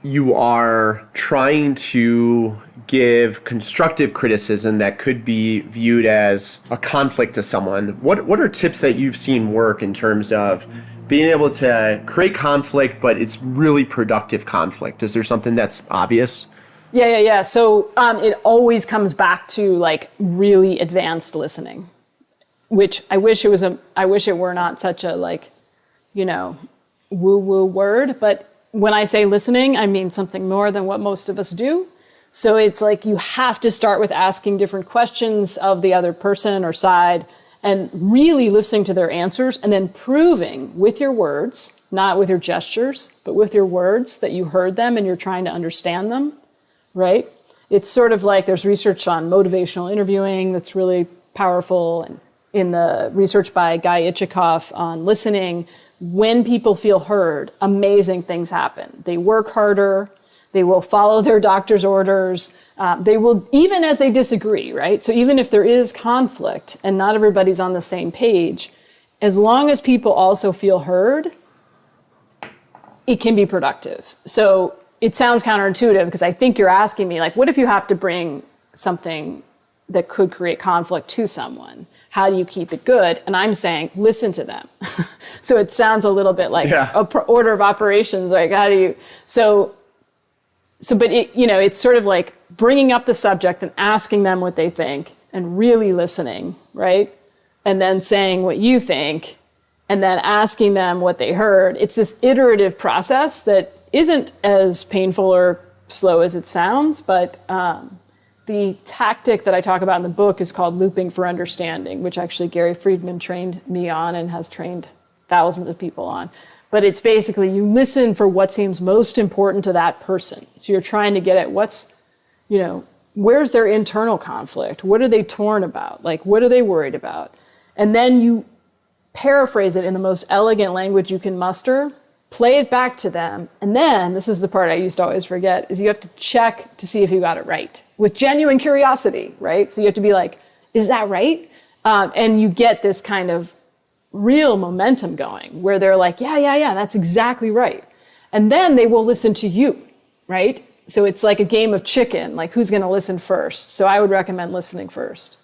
you are trying to give constructive criticism that could be viewed as a conflict to someone, what are tips that you've seen work in terms of being able to create conflict, but it's really productive conflict? Is there something that's obvious? Yeah. So it always comes back to like really advanced listening, which I wish it were not such a like, woo-woo word, but when I say listening, I mean something more than what most of us do. So it's like you have to start with asking different questions of the other person or side and really listening to their answers and then proving with your words, not with your gestures, but with your words that you heard them and you're trying to understand them, right? It's sort of like there's research on motivational interviewing that's really powerful. And in the research by Guy Itchikoff on listening, when people feel heard, amazing things happen. They work harder. They will follow their doctor's orders. They will, even as they disagree, right? So even if there is conflict and not everybody's on the same page, as long as people also feel heard, it can be productive. So it sounds counterintuitive because I think you're asking me, like, what if you have to bring something that could create conflict to someone? How do you keep it good? And I'm saying, listen to them. So it sounds a little bit like order of operations. Like, how do you, but it's sort of like bringing up the subject and asking them what they think and really listening, right? And then saying what you think and then asking them what they heard. It's this iterative process that isn't as painful or slow as it sounds, but the tactic that I talk about in the book is called looping for understanding, which actually Gary Friedman trained me on and has trained thousands of people on. But it's basically you listen for what seems most important to that person. So you're trying to get at where's their internal conflict? What are they torn about? Like, what are they worried about? And then you paraphrase it in the most elegant language you can muster, play it back to them. And then, this is the part I used to always forget, is you have to check to see if you got it right with genuine curiosity, right? So you have to be like, is that right? And you get this kind of real momentum going where they're like, yeah, that's exactly right. And then they will listen to you, right? So it's like a game of chicken, like who's going to listen first? So I would recommend listening first.